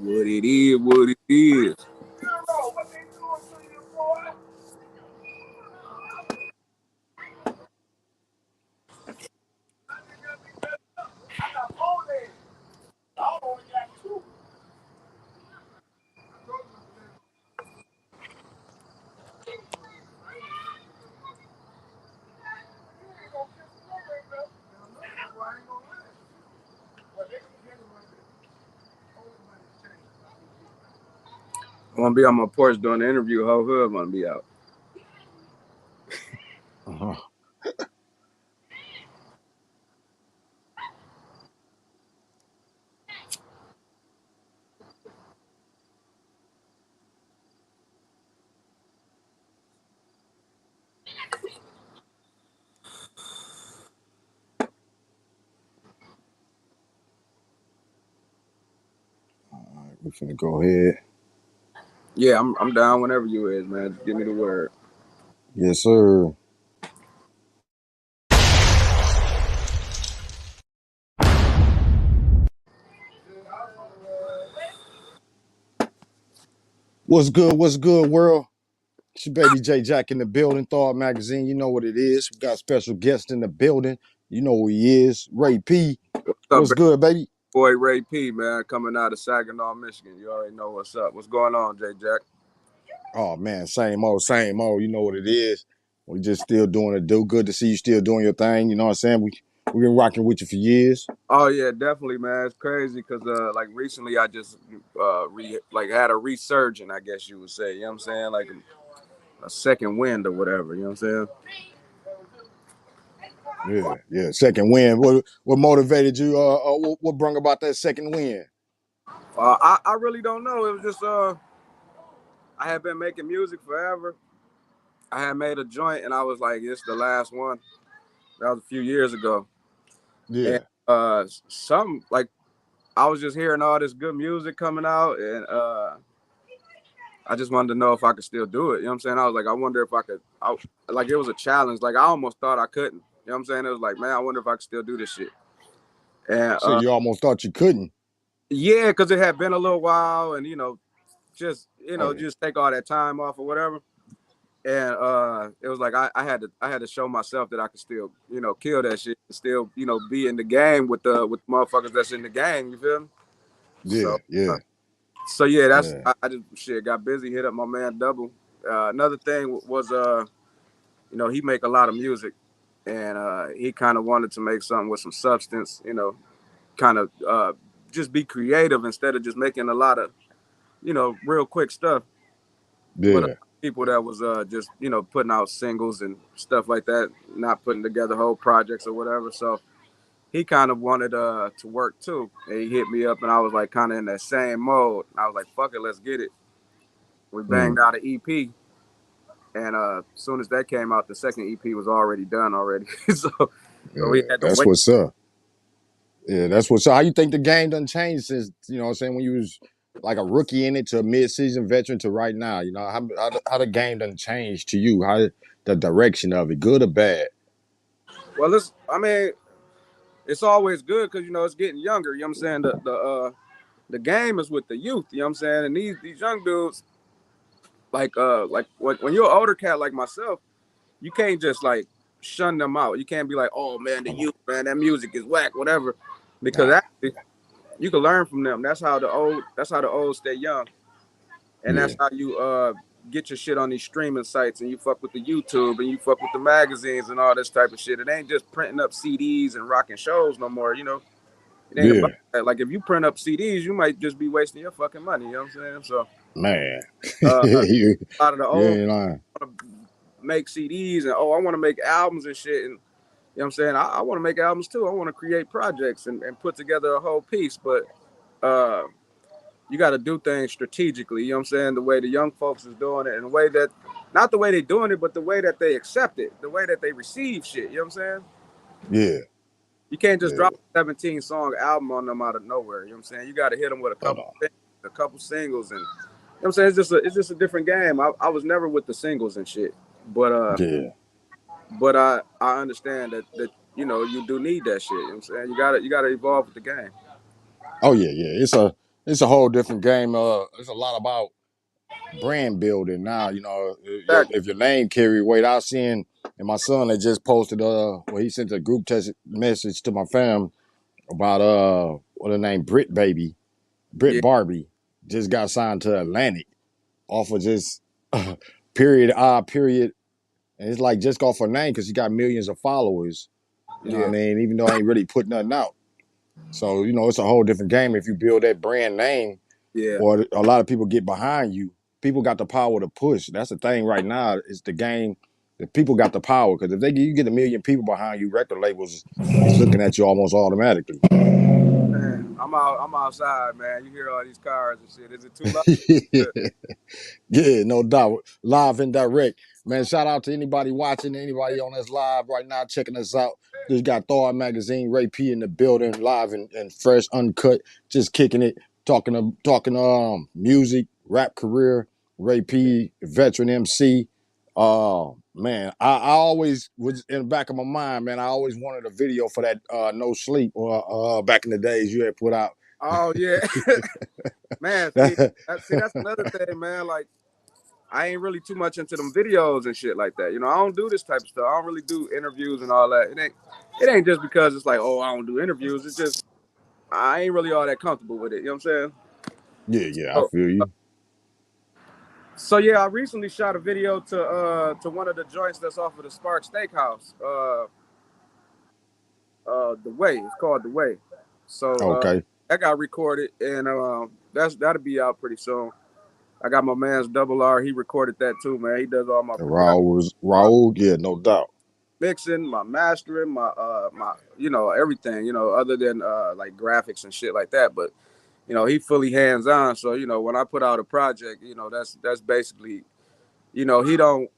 What it is, what it is. I'm gonna be on my porch doing the interview. Whole hood gonna be out. Uh-huh. We finna go ahead. Yeah, I'm down whenever you is, man. Just give me the word. Yes, sir. What's good, world? It's your baby J Jack in the building, Thawed magazine. You know what it is. We got special guest in the building. You know who he is. Ray P. What's up, What's good, baby? boy? Ray P, man, coming out of Saginaw, Michigan. You already know what's up. What's going on, J Jack? Oh man, same old, same old. You know what it is. We just still doing it. Do good to see you still doing your thing. You know what I'm saying? We've been rocking with you for years. Oh yeah, definitely, man. It's crazy because like recently I just had a resurgence, I guess you would say. You know what I'm saying? Like a second wind or whatever. You know what I'm saying? Yeah. Second win. What motivated you? What brought about that second win? I really don't know. It was just I had been making music forever. I had made a joint and I was like, "This is the last one." That was a few years ago, and Yeah. some like I was just hearing all this good music coming out, and I just wanted to know if I could still do it. You know what I'm saying? I was like, I wonder if I could. Like it was a challenge. Like I almost thought I couldn't. You know what I'm saying? It was like, man, I wonder if I could still do this shit. And So you almost thought you couldn't. yeah, because it had been a little while, and just Oh yeah. just take all that time off or whatever. And it was like I had to show myself that I could still kill that shit and still be in the game with motherfuckers that's in the game. You feel me? Yeah. So Yeah. so yeah, that's Yeah. I just shit got busy. Hit up my man Double. Another thing was he make a lot of music, and he kind of wanted to make something with some substance. Kind of just be creative instead of just making a lot of real quick stuff. But Yeah. people that was just putting out singles and stuff like that, not putting together whole projects or whatever. So he kind of wanted to work too. And he hit me up, and I was like kind of in that same mode. I was like, "Fuck it, let's get it." We banged Mm. out an EP, and as soon as that came out, the second EP was already done already. So we Yeah. had to That's wait. what's up. Yeah, that's what's up. How you think the game done changed since, you know what I'm saying, when you was like a rookie in it to a mid-season veteran to right now? You know, how the game done changed to you? How the direction of it, good or bad? Well, I mean, it's always good because it's getting younger. You know what I'm saying? The game is with the youth. You know what I'm saying? And these young dudes, like when you're an older cat like myself, you can't just like shun them out. You can't be like, oh man, the youth, man, that music is whack, whatever. Because Nah. actually, you can learn from them. That's how the old stay young, and Yeah. that's how you get your shit on these streaming sites, and you fuck with the YouTube, and you fuck with the magazines and all this type of shit. It ain't just printing up CDs and rocking shows no more. It ain't about Yeah. that. Like if you print up CDs, you might just be wasting your fucking money. You know what I'm saying? So Man. a you, lot of the you old ain't lying. want to make CDs and I want to make albums and shit. And you know what I'm saying? I want to make albums too. I want to create projects and put together a whole piece. But uh, you got to do things strategically. You know what I'm saying? The way the young folks is doing it, and the way that, not the way they're doing it, but the way that they accept it, the way that they receive shit. You know what I'm saying? Yeah. You can't just drop Yeah. a 17 song album on them out of nowhere. You know what I'm saying? You got to hit them with Hold on. a couple singles, and you know what I'm saying? It's just a different game. I was never with the singles and shit, but Yeah. I understand that you do need that shit. You know what I'm saying? You gotta evolve with the game. Oh yeah, yeah. it's a whole different game. It's a lot about brand building now. You know, Exactly. if your name carry weight, I seen, and my son had just posted. Well, he sent a group text message to my fam about what her name, Yeah, Britt Barbie, just got signed to Atlantic off of just period period, and it's like just off her name because she got millions of followers. You know what I yeah, mean? Even though I ain't really put nothing out. So, you know, it's a whole different game if you build that brand name yeah, or a lot of people get behind you. People got the power to push. That's the thing right now. It's the game that people got the power. Because if you get a million people behind you, record labels is looking at you almost automatically. man. I'm outside, man. You hear all these cars and shit. Is it too loud? Good. Yeah, no doubt. Live and direct. Man, shout out to anybody watching, anybody on this live right now, checking us out. Just got Thawed Magazine, Ray P in the building, live and fresh, uncut, just kicking it, talking music, rap career, Ray P, Veteran MC. Man, I always was in the back of my mind, man. I always wanted a video for that No Sleep or back in the days you had put out. Oh yeah, man. that, See, that's another thing, man. Like, I ain't really too much into them videos and shit like that. You know, I don't do this type of stuff. I don't really do interviews and all that. It ain't just because it's like, oh, I don't do interviews. It's just I ain't really all that comfortable with it. You know what I'm saying? yeah, I So, feel you. so yeah, I recently shot a video to one of the joints that's off of the Spark Steakhouse. The Way. It's called The Way. So Okay. that got recorded and that'll be out pretty soon. I got my man's Double R. He recorded that too, man. He does all my production, my Raul, yeah, no doubt. mixing, my mastering, my everything, other than like graphics and shit like that. But he fully hands on. So when I put out a project, that's basically he don't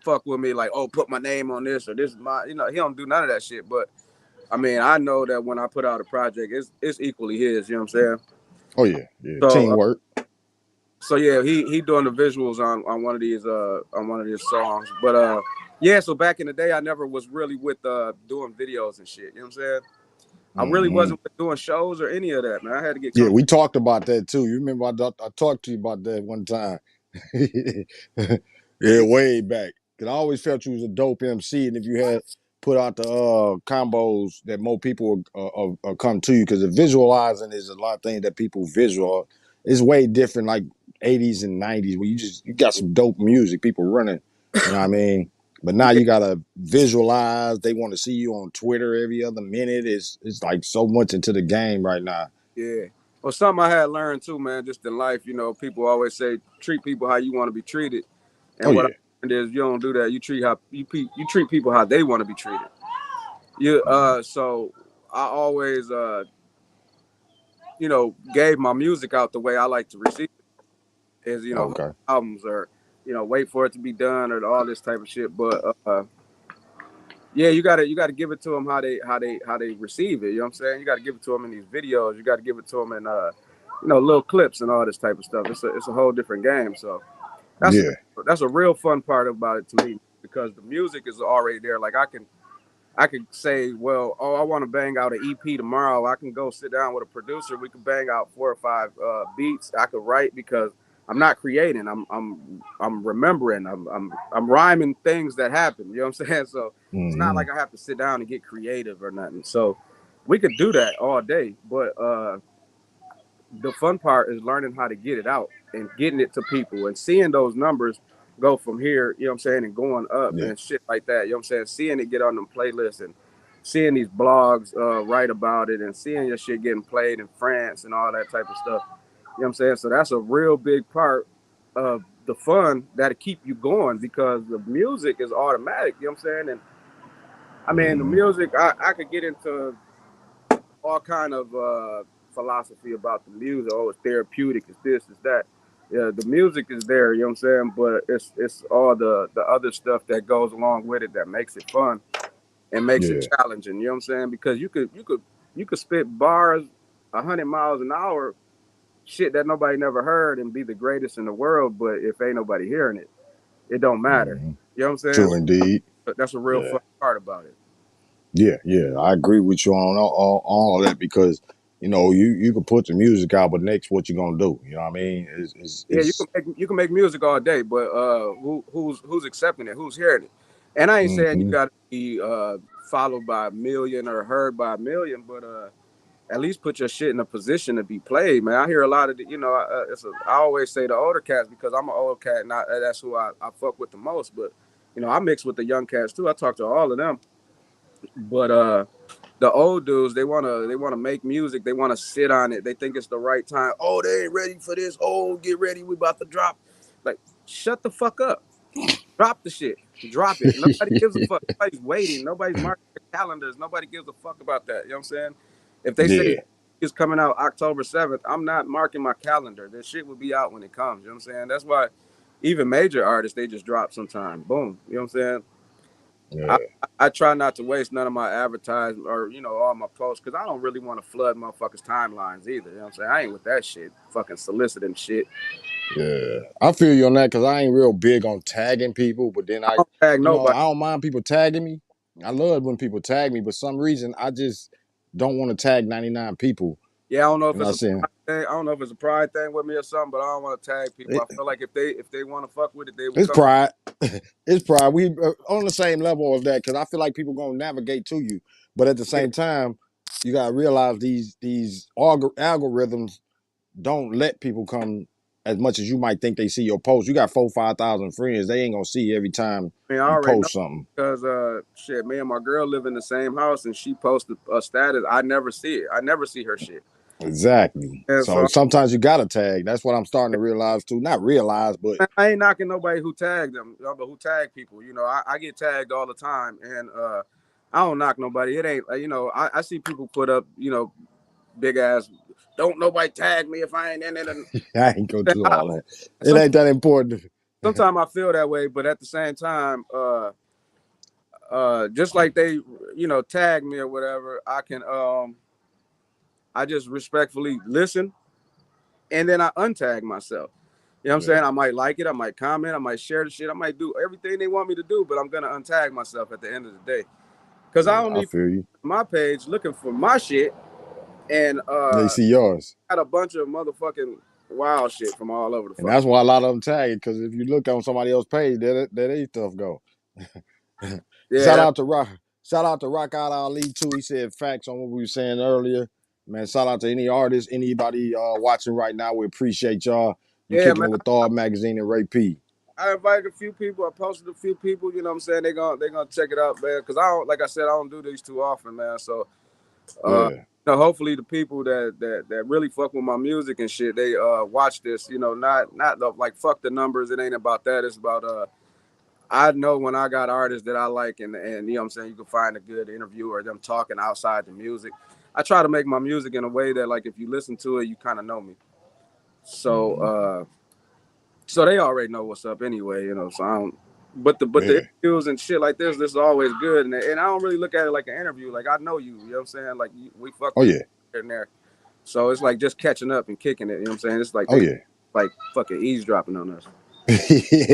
fuck with me like, oh, put my name on this or this is my he don't do none of that shit. But I mean, I know that when I put out a project, it's equally his. You know what I'm saying? Oh yeah, yeah. So Teamwork. so yeah, he doing the visuals on one of these songs. But yeah, so back in the day, I never was really with doing videos and shit. You know what I'm saying? I really Hmm. wasn't with doing shows or any of that, man. I had to get Yeah, comfortable. we talked about that too. You remember I talked to you about that one time. Yeah, way back. Cause I always felt you was a dope MC, and if you had put out the combos, that more people come to you. Because the visualizing is a lot of things that people visual. It's way different, like 80s and 90s, where you got some dope music, people running. You know what I mean? But now Yeah, you gotta visualize. They want to see you on Twitter every other minute. It's like so much into the game right now. yeah. Well, something I had learned too, man, just in life. People always say treat people how you want to be treated, Oh and what I yeah. learned is you don't do that. You treat people how they want to be treated. So I always gave my music out the way I like to receive it. Is Okay. albums or wait for it to be done or all this type of shit. But yeah, you gotta give it to them how they receive it. You know what I'm saying? You gotta give it to them in these videos. You gotta give it to them in little clips and all this type of stuff. It's a whole different game. So that's Yeah. that's a real fun part about it to me because the music is already there. Like I could say, well, oh, I want to bang out an EP tomorrow. I can go sit down with a producer. We can bang out 4 or 5 beats. I could write because I'm not creating. I'm remembering. I'm rhyming things that happen. You know what I'm saying? So it's not Hmm. like I have to sit down and get creative or nothing. So we could do that all day, but the fun part is learning how to get it out and getting it to people and seeing those numbers go from here, you know what I'm saying, and going up Yeah. and shit like that. You know what I'm saying? Seeing it get on them playlists and seeing these blogs write about it and seeing your shit getting played in France and all that type of stuff. You know what I'm saying? So that's a real big part of the fun that'll keep you going because the music is automatic, you know what I'm saying? And I mean the Hmm. music I could get into all kind of philosophy about the music. Oh, it's therapeutic. It's this. It's that. Yeah, the music is there. You know what I'm saying? But it's all the other stuff that goes along with it that makes it fun and makes it Yeah. challenging. You know what I'm saying? Because you could spit bars 100 miles an hour, shit that nobody never heard, and be the greatest in the world. But if ain't nobody hearing it, it don't matter. Hmm. You know what I'm saying? True indeed. But that's a real Yeah. fun part about it. Yeah. Yeah. I agree with you on all of that because you know, you can put the music out, but next, what you gonna do? You know what I mean? Yeah, It's you can make music all day, but who's accepting it? Who's hearing it? And I ain't saying you mm-hmm. got to be followed by a million or heard by a million, but at least put your shit in a position to be played, man. I hear a lot of the, you know, I always say the older cats because I'm an old cat, and that's who I fuck with the most. But you know, I mix with the young cats too. I talk to all of them, but the old dudes they wanna make music. They wanna sit on it. They think it's the right time. Oh, they ain't ready for this. Oh, get ready. We about to drop. Like, shut the fuck up. Drop the shit. Drop it. Nobody gives a fuck. Nobody's waiting. Nobody's marking their calendars. Nobody gives a fuck about that. You know what I'm saying? If they say Yeah, it's coming out October 7th, I'm not marking my calendar. This shit will be out when it comes. You know what I'm saying? That's why even major artists they just drop sometime. Boom. You know what I'm saying? I, yeah, I try not to waste none of my advertising or all my posts because I don't really want to flood motherfuckers timelines either. You know what I'm saying? I ain't with that shit. Fucking soliciting shit. yeah. I feel you on that because I ain't real big on tagging people, but then I don't tag you know, nobody. I don't mind people tagging me. I love when people tag me, but some reason I just don't want to tag 99 people. Yeah, I don't know You if know what it's I'm a saying? pride thing. I don't know if it's a pride thing with me or something, but I don't want to tag people. I feel like if they want to fuck with it, they will It's come. pride. It's pride. We on the same level of that because I feel like people gonna navigate to you, but at the Yeah, same time, you gotta realize these algorithms don't let people come as much as you might think they see your post. You got 4,000, 5,000 friends. They ain't gonna see every time I mean, I you already know post something. because shit, me and my girl live in the same house, and she posted a status. I never see it. I never see her shit, Exactly. and So so sometimes you gotta tag. That's what I'm starting to realize too. Not realize, but I ain't knocking nobody who tagged them, but who tag people. You know, I get tagged all the time, and I don't knock nobody. It ain't I see people put up big ass. Don't nobody tag me if I ain't in it. And I ain't go through I, all that. It sometimes ain't that important. sometimes I feel that way, but at the same time, just like they tag me or whatever, I just respectfully listen and then I untag myself. You know what I'm Yeah, saying? I might like it, I might comment, I might share the shit, I might do everything they want me to do, but I'm gonna untag myself at the end of the day. Cause I yeah, don't I need feel you. my page looking for my shit and They see yours. got a bunch of motherfucking wild shit from all over the And fuck. that's why a lot of them tag it, because if you look on somebody else's page, there they stuff go. Yeah, Shout out to Rock. Shout out to Rock Out Ali too. He said facts on what we were saying earlier. Man, shout out to any artist, anybody watching right now. We appreciate y'all. You yeah, kicking man. it with Thawed Magazine and Ray P. I invited a few people. I posted a few people. You know what I'm saying? They gonna check it out, man. Cause I don't, like I said, I don't do these too often, man. So, Yeah. hopefully the people that really fuck with my music and shit, they watch this. You know, not like fuck the numbers. It ain't about that. It's about I know when I got artists that I like, and you know what I'm saying, you can find a good interview or them talking outside the music. I try to make my music in a way that like if you listen to it, you kind of know me. So Mm-hmm. so they already know what's up anyway, you know. So I don't. But the Yeah. interviews and shit like this is always good, and I don't really look at it like an interview. Like I know you, you know what I'm saying. Like we fuck Oh with yeah. here and there, so it's like just catching up and kicking it. You know what I'm saying? It's like Oh they yeah. like fucking eavesdropping on us.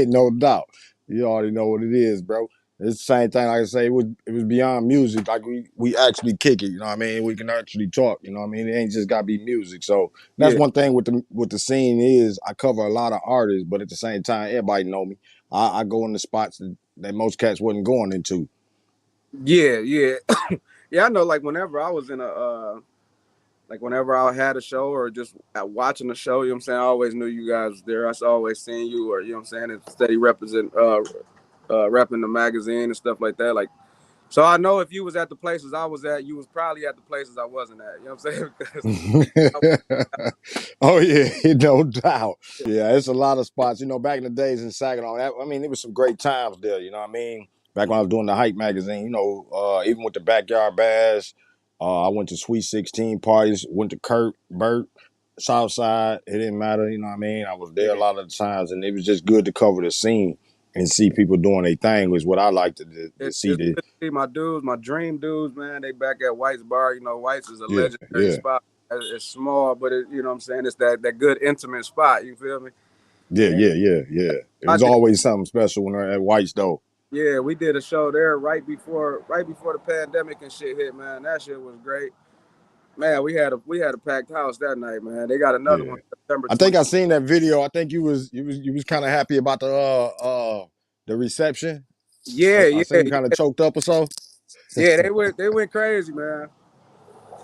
No doubt. You already know what it is, bro. It's the same thing. Like I say, it was beyond music. Like we actually kick it. You know what I mean? We can actually talk. You know what I mean? It ain't just gotta be music. So that's Yeah, one thing with the scene is I cover a lot of artists, but at the same time, everybody know me. I go in the spots that most cats wasn't going into. yeah, yeah, yeah. I know. Like whenever I was in a like whenever I had a show or just watching a show, you know what I'm saying. I always knew you guys was there. I always seen you, or you know what I'm saying. And steady represent repping the magazine and stuff like that. Like so I know if you was at the places I was at, you was probably at the places I wasn't at. You know what I'm saying? 'Cause Oh yeah, no doubt. Yeah, it's a lot of spots. You know, back in the days in Saginaw, I mean, it was some great times there. You know what I mean? Back when I was doing the Hype magazine, you know, even with the Backyard Bash, I went to Sweet 16 parties, went to Kurt, Burt, Southside. It didn't matter. You know what I mean? I was there a yeah, lot of the times, and it was just good to cover the scene and see people doing their thing. Was what I like to see. it's The good to see my dudes, my dream dudes, man. They back at White's bar. You know, White's is a yeah, legendary yeah, spot. It's small, but you know what I'm saying. It's that good intimate spot. You feel me? yeah, And yeah, yeah, yeah. It I was did. always something special when they're at White's though. Yeah, we did a show there right before the pandemic and shit hit, man. That shit was great. Man, we had a packed house that night, man. They got another Yeah. one September I think 20. I seen that video. I think you was kind of happy about the reception. Yeah, I yeah, seen you kind of choked up or so. yeah. They went crazy, man.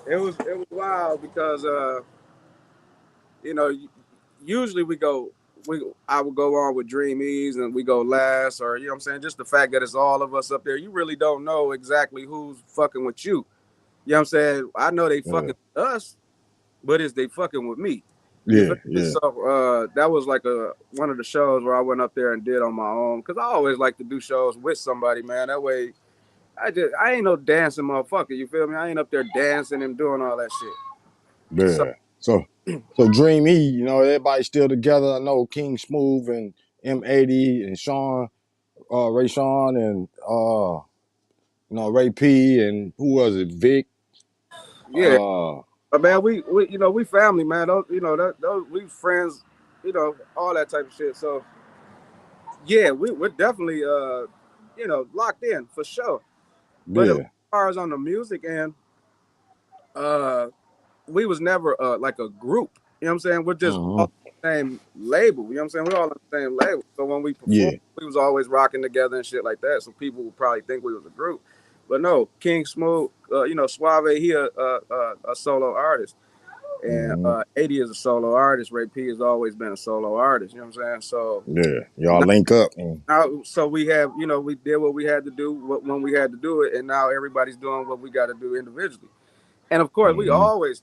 It was wild because you know, usually I would go on with Dream Ease and we go last, or you know what I'm saying, just the fact that it's all of us up there, you really don't know exactly who's fucking with you. You know what I'm saying? I know they Yeah. fucking with us, but is they fucking with me? You Yeah. feel me? Yeah. So that was like a one of the shows where I went up there and did on my own because I always like to do shows with somebody, man. That way, I ain't no dancing motherfucker. You feel me? I ain't up there dancing and doing all that shit. So Yeah. So Dream E, everybody's still together. I know King Smooth and M80 and Sean, Ray Sean and Ray P and who was it? Vic. yeah, Uh man, we family, man. Those those we friends, all that type of shit. So yeah, we're definitely locked in for sure. But as yeah. far as on the music end, uh we was never like a group. You know what I'm saying? We're just all Hmm. the same label. You know what I'm saying? We're all on the same label. So when we performed, Yeah. we was always rocking together and shit like that. So people would probably think we was a group. But no, King Smooth, Suave, he a solo artist. And Hmm. 80 is a solo artist. Ray P has always been a solo artist. You know what I'm saying? So Yeah. Y'all now, link up. so we have, we did what we had to do when we had to do it, and now everybody's doing what we got to do individually. And of course, Hmm. we're always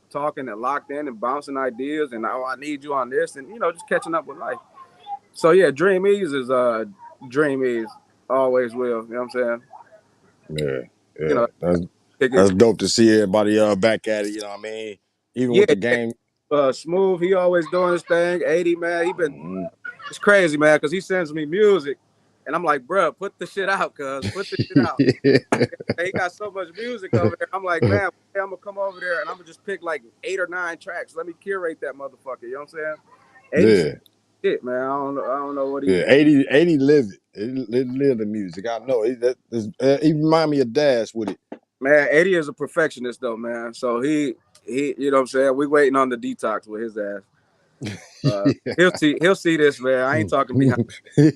talking and locked in and bouncing ideas, and oh, I need you on this, and just catching up with life. So yeah, Dream Ease is Dream Ease always will. You know what I'm saying? Yeah. You Yeah. know, kick it. That's dope to see everybody back at it. You know what I mean? Even Yeah, with the game. Smooth. He always doing his thing. 80 man, he been Hmm. it's crazy, man, because he sends me music, and I'm like, bruh, put the shit out, cuz put the shit out. And he got so much music over there. I'm like, man, I'm gonna come over there and I'm gonna just pick like 8 or 9 tracks. Let me curate that motherfucker. You know what I'm saying? 80 Yeah. shit, man. I don't know what he. Yeah, 80 live it. It live the music. I know. He remind me of Dash with it. Man, 80 is a perfectionist though, man. So he, you know what I'm saying? We waiting on the detox with his ass. He'll see this, man. I ain't talking behind.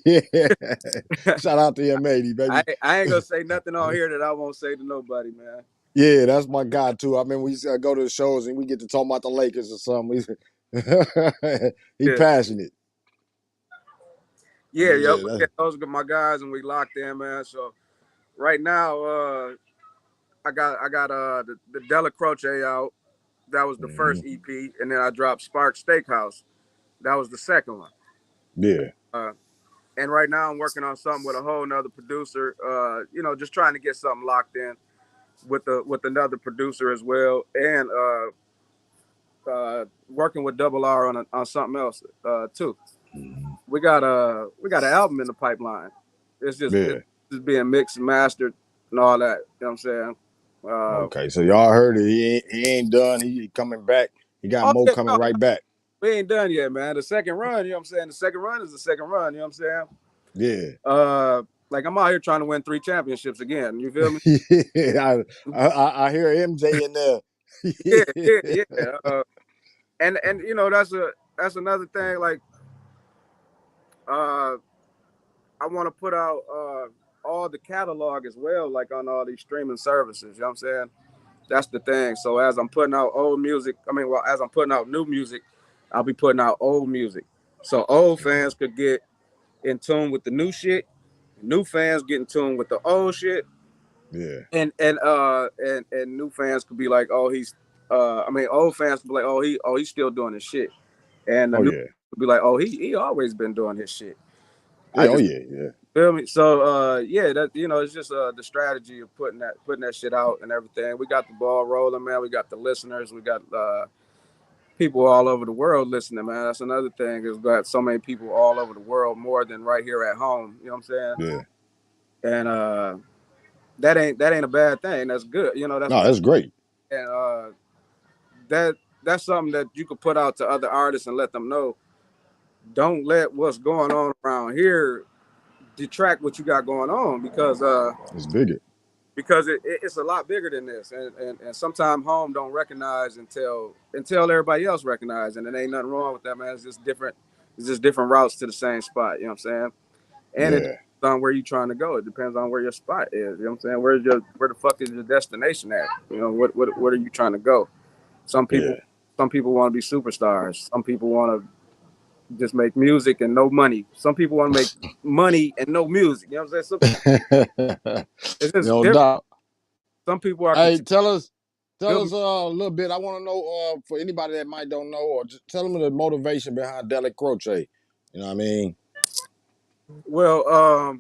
Yeah. Shout out to M80, I baby. I ain't gonna say nothing on here that I won't say to nobody, man. Yeah, that's my guy too. I mean, we go to the shows and we get to talk about the Lakers or something. He Yeah, passionate. yeah, yep. Yeah, Yeah, those are my guys, and we locked in, man. So right now, I got the Della Croce out. That was the mhm. first EP, and then I dropped Spark Steakhouse. That was the second one. Yeah, Uh, and right now I'm working on something with a whole nother producer. Just trying to get something locked in with another producer as well, and working with Double R on something else too. mhm. We got an album in the pipeline. It's Yeah. just being mixed and mastered and all that. You know what I'm saying? Uh, Okay, so y'all heard it. He ain't done. He coming back. He got oh more yeah, coming no, right back. we ain't done yet, man. The second run, you know what I'm saying? The second run is the second run, you know what I'm saying? Yeah. Like I'm out here trying to win 3 championships again. You feel me? Yeah, I hear MJ in there. Yeah, yeah, yeah. And that's another thing. Like, uh, I want to put out all the catalog as well, like on all these streaming services. You know what I'm saying? That's the thing. So as I'm putting out old music, as I'm putting out new music, I'll be putting out old music. So old fans could get in tune with the new shit. New fans get in tune with the old shit, Yeah. and new fans could be like, oh, old fans could be like, he's still doing his shit, and the Oh new yeah. could be like, oh, he always been doing his shit. I Yeah. Oh just yeah. Yeah. feel me. So yeah, that it's just the strategy of putting that shit out and everything. We got the ball rolling, man. We got the listeners. We got people all over the world listening, man. That's another thing. Is got so many people all over the world more than right here at home. You know what I'm saying? Yeah. And that ain't a bad thing. That's good. That's No, what's that's great. and that's something that you could put out to other artists and let them know. Don't let what's going on around here detract what you got going on, because It's bigger. because it's a lot bigger than this, and sometimes home don't recognize until everybody else recognize, and it ain't nothing wrong with that, man. It's just different routes to the same spot. You know what I'm saying? And it Yeah, depends on where you're trying to go. It depends on where your spot is. You know what I'm saying? Where the fuck is your destination at? You know what are you trying to go? Some yeah. people some people want to be superstars. Some people want to just make music and no money. Some people want to make money and no music. You know what I'm saying? It's just No different. doubt. Some people are Hey, content. tell us Good. a little bit. I want to know for anybody that might don't know, or just tell them the motivation behind Della Croce. You know what I mean? Well,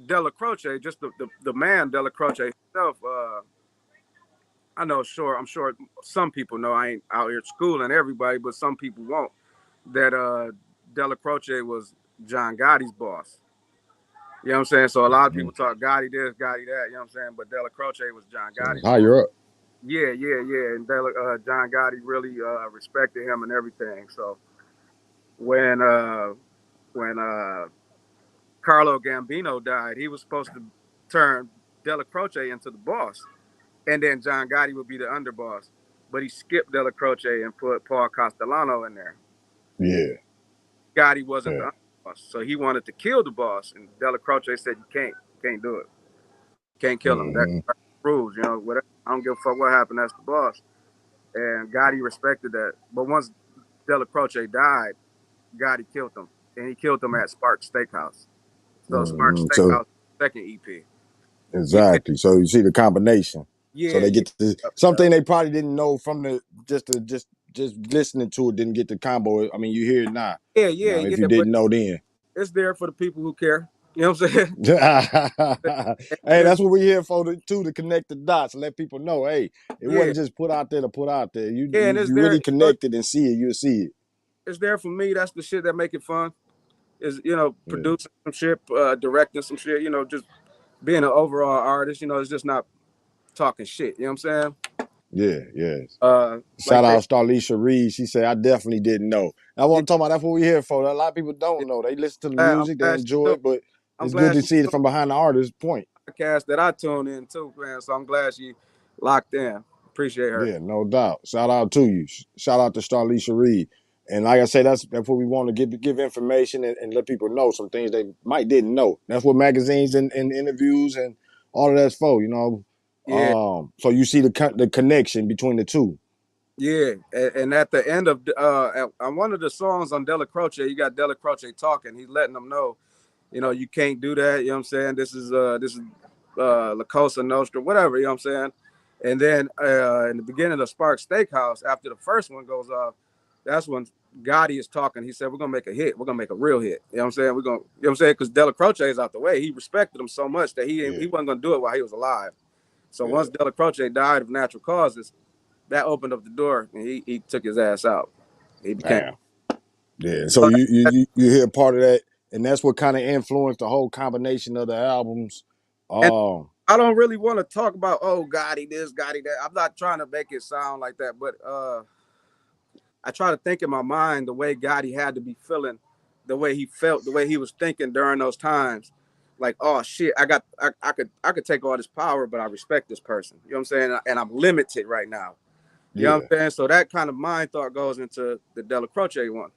Della Croce, just the man Della Croce himself. I know, sure, I'm sure some people know. I ain't out here schooling everybody, but some people won't. That Della Croce was John Gotti's boss. You know what I'm saying? So a lot of Mm-hmm. people talk Gotti this, Gotti that. You know what I'm saying? But Della Croce was John So Gotti's boss. higher up. Yeah, yeah, yeah. And John Gotti really respected him and everything. So when uh, when Carlo Gambino died, he was supposed to turn Della Croce into the boss, and then John Gotti would be the underboss. But he skipped Della Croce and put Paul Castellano in there. Yeah, Gotti wasn't the yeah. underboss, so he wanted to kill the boss, and Della Croce said, you can't do it. You can't kill him. That's Mm-hmm. rules. You know, whatever. I don't give a fuck what happened. That's the boss." And Gotti respected that. But once Della Croce died, Gotti killed him, and he killed him at Spark Steakhouse. So Spark Mm-hmm. So Steakhouse, second EP. Yeah, exactly. So you see the combination. So yeah, they yeah, get to yeah, something they probably didn't know from the just listening to it, didn't get the combo. I mean, you hear it now. yeah, You yeah, know, if you yeah. But didn't know then. it's there for the people who care. You know what I'm saying? Hey, And it's that's what we're here for too, to connect the dots, let people know, hey, it yeah, wasn't just put out there to put out there. You yeah, and you, it's you there. really connected and see it, you'll see it. It's there for me. That's the shit that make it fun. Is Yeah, producing some shit, directing some shit. Just being an overall artist. It's just not talking shit. You know what I'm saying? yeah, yes. Like Shout they. out Starlisha Reed. She said, I definitely didn't know. I Yeah, want to talk about that's what we're here for. A lot of people yeah, don't know. They listen to the I'm music, they glad she enjoy do. it, but I'm it's good glad to she see it do from behind the artist's point. the podcast that I tune in too, man. So I'm glad she locked in. Appreciate her. Yeah, no doubt. Shout out to you. Shout out to Starlisha Reed. And like I say, that's what we want to give information and let people know some things they might didn't know. That's what magazines and interviews and all of that's for, you know. Yeah, So you see the connection between the two. yeah. And at the end of on one of the songs on Della Croce, you got Della Croce talking. He's letting them know, you can't do that. You know what I'm saying? This is La Cosa Nostra, whatever. You know what I'm saying? And then in the beginning of Spark Steakhouse, after the first one goes off, that's when Gotti is talking. He said, "We're gonna make a hit. We're gonna make a real hit." You know what I'm saying? We're gonna, you know what I'm saying? Because Della Croce is out the way. He respected him so much that Yeah, he wasn't gonna do it while he was alive. So once yeah. Della Croce died of natural causes, that opened up the door, and he took his ass out. He became. Damn. Yeah. So you hear part of that, and that's what kind of influenced the whole combination of the albums. And Um, I don't really want to talk about Gotti this, Gotti that. I'm not trying to make it sound like that, but I try to think in my mind the way Gotti had to be feeling, the way he felt, the way he was thinking during those times. Like, oh shit, I could take all this power, but I respect this person. You know what I'm saying? And I'm limited right now. You know what yeah. I'm saying? So that kind of mind thought goes into the Della Croce one.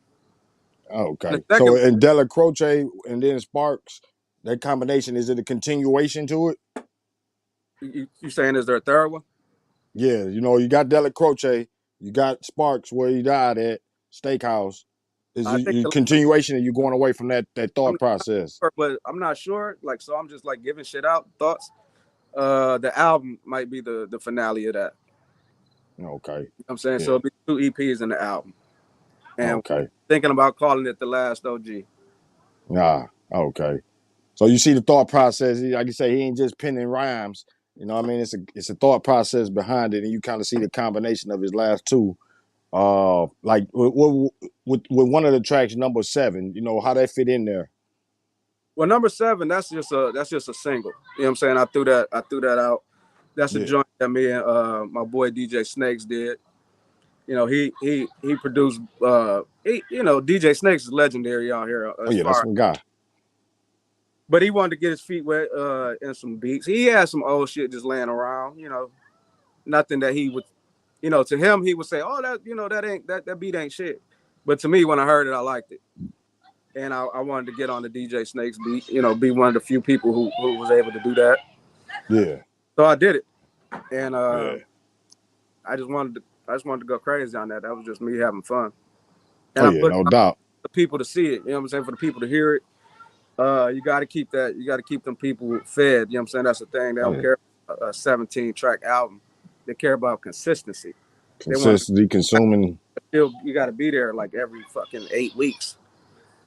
And the Okay. So second, in Della Croce and then Sparks, that combination, is it a continuation to it? you saying is there a third one? Yeah, you know, you got Della Croce, you got Sparks where he died at Steakhouse. Is I it think a continuation, or you going away from that I'm thought not process? sure, but I'm not sure. Like, so I'm just like giving shit out thoughts. The album might be the finale of that. Okay. You know what I'm saying? So Yeah. it'll be two EPs in the album. And Okay. thinking about calling it The Last OG. Nah. Okay. So you see the thought process. Like you say, he ain't just penning rhymes. You know what I mean? It's a thought process behind it, and you kind of see the combination of his last two. Like with one of the tracks, number 7, you know how that fit in there. Well, number 7, that's just a single. You know what I'm saying? I threw that out. That's a Yeah. joint that me and my boy DJ Snakes did. He produced DJ Snakes is legendary out here Oh as yeah, that's far my guy. but he wanted to get his feet wet in some beats. He had some old shit just laying around, nothing that he would, to him he would say, "Oh, that that ain't that beat ain't shit." But to me, when I heard it, I liked it, and I wanted to get on the DJ Snakes beat, be one of the few people who was able to do that. Yeah, So I did it, and yeah. I just wanted to go crazy on that. That was just me having fun, Oh and I yeah, put it no out doubt. for the people to see it. You know what I'm saying? For the people to hear it. You got to keep that. You got to keep them people fed. You know what I'm saying? That's the thing. They Oh don't yeah, care about a 17 track album. They care about consistency. They want to consistency, consuming. still. You got to be there like every fucking 8 weeks.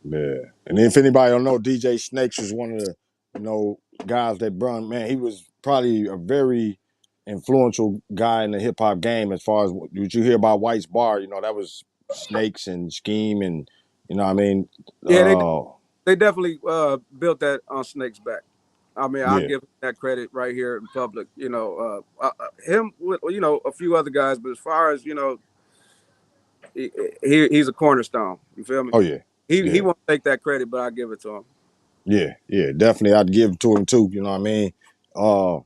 Yeah, and if anybody don't know, DJ Snakes was one of the guys that brung. Man, he was probably a very influential guy in the hip hop game. As far as what you hear about White's Bar, that was Snakes and Scheme, and what I mean, Yeah, they uh, they definitely built that on Snake's back. I mean, I'll yeah, give him that credit right here in public. Him with a few other guys, but as far as he's a cornerstone. You feel me? oh yeah, He yeah. won't take that credit, but I give it to him. Yeah, yeah, definitely. I'd give it to him too. You know what I mean? Uh,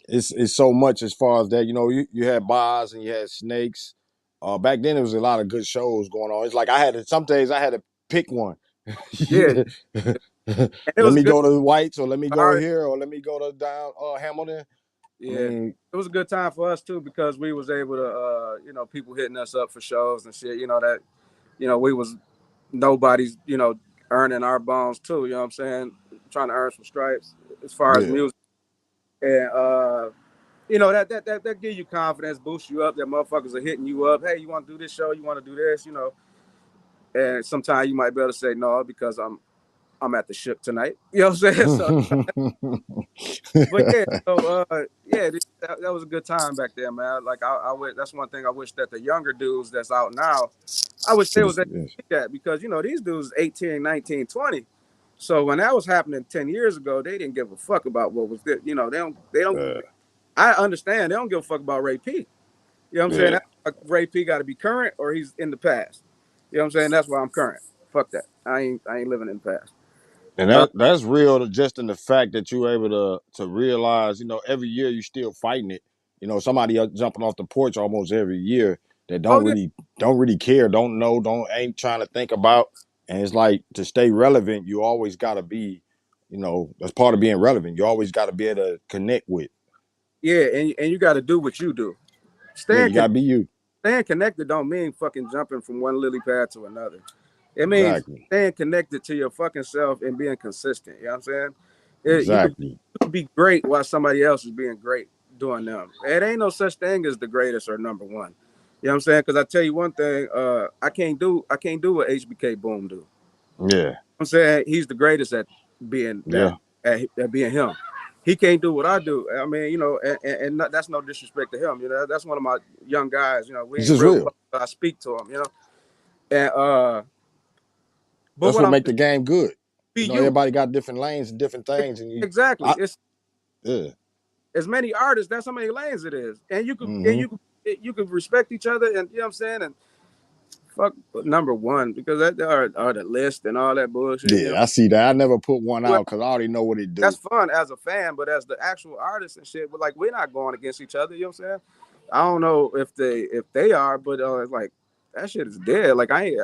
it's so much as far as that. You had bars and you had snakes. Back then there was a lot of good shows going on. It's like some days I had to pick one. Yeah, and it Let was me good. go to Whites or let me go Our here or let me go to down Hamilton. I Yeah, mean, it was a good time for us too because we was able to, people hitting us up for shows and shit. That, we was nobody's, earning our bones too. You know what I'm saying? Trying to earn some stripes as far as yeah, music, and that give you confidence, boosts you up. That motherfuckers are hitting you up. Hey, you want to do this show? You want to do this? And sometimes you might be able to say no because I'm at the ship tonight. You know what I'm saying? So, but yeah, so yeah, that was a good time back there, man. Like I wish that's one thing I wish that the younger dudes that's out now, I wish they could was able have. to do that because these dudes 18, 19, 20. So when that was happening 10 years ago, they didn't give a fuck about what was good. They don't I understand they don't give a fuck about Ray P. You know what I'm saying? Yeah. That's why Ray P got to be current or he's in the past. You know what I'm saying? That's why I'm current. Fuck that. I ain't living in the past. And that's real just in the fact that you're able to realize, every year you still fighting it. Somebody jumping off the porch almost every year that Oh yeah, don't really care, don't know, don't ain't trying to think about. And it's like to stay relevant, you always gotta be, that's part of being relevant. You always gotta be able to connect with. yeah, and you got to do what you do. Yeah, Staying you gotta be you. staying connected don't mean fucking jumping from one lily pad to another. It means Exactly. staying connected to your fucking self and being consistent. You know what I'm saying? You could Exactly. be great while somebody else is being great doing them. It ain't no such thing as the greatest or number one. You know what I'm saying? Because I tell you one thing, I can't do what HBK Boom do. Yeah. I'm saying he's the greatest at being that Yeah. at being him. He can't do what I do. I mean, that's no disrespect to him. That's one of my young guys. We It's ain't just real close, real. but I speak to him. And but That's what what I'm make the game good. be you Everybody got different lanes and different things, and exactly. I, It's yeah. as many artists. That's how many lanes it is, and you could and Mm-hmm. you could respect each other, and you know what I'm saying. And fuck number one because that are the list and all that bullshit. Yeah, I see that. I never put one Well, out because I already know what it that's do. fun as a fan, but as the actual artist and shit, but like we're not going against each other. You know what I'm saying? I don't know if they are, but it's like that shit is dead. Like I ain't.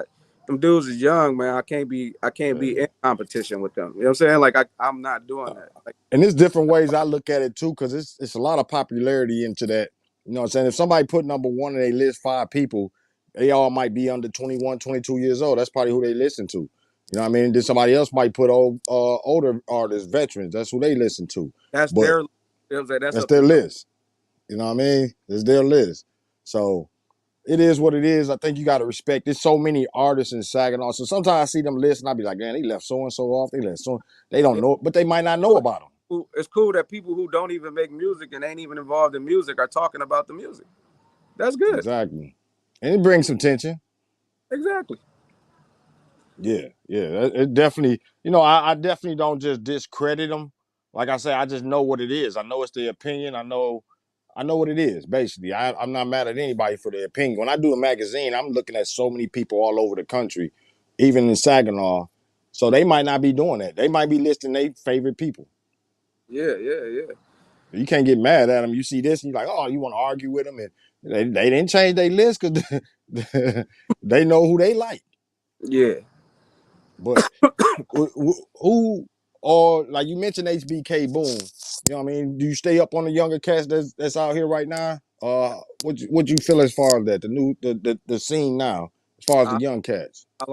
Them dudes is young, man. I can't be in Yeah. competition with them. You know what I'm saying? Like I'm not doing that. Like And there's different ways I look at it too, because it's a lot of popularity into that. You know what I'm saying? If somebody put number one and they list 5 people, they all might be under 21, 22 years old. That's probably who they listen to. You know what I mean? Then somebody else might put older artists, veterans. That's who they listen to. that's But their. You know what I'm saying? That's that's up to their them. list. You know what I mean? It's their list. So it is what it is. I think you got to respect. There's so many artists in Saginaw. So sometimes I see them list and I be like, man, they left so and so off. They left so. They don't It's know, but they might not know cool. about them. It's cool that people who don't even make music and ain't even involved in music are talking about the music. That's good. Exactly. And it brings some tension. Exactly. Yeah, yeah. It definitely, I definitely don't just discredit them. Like I say, I just know what it is. I know it's their opinion. I know what it is, basically. I'm not mad at anybody for their opinion. When I do a magazine, I'm looking at so many people all over the country, even in Saginaw. So they might not be doing that. They might be listing their favorite people. Yeah, yeah, yeah. You can't get mad at them. You see this, and you're like, oh, you want to argue with them, and they didn't change their list because they know who they like. Yeah. But who or like you mentioned HBK Boom. You know what I mean? Do you stay up on the younger cats that's out here right now? What you feel as far as that the scene now as far as the I, young cats? I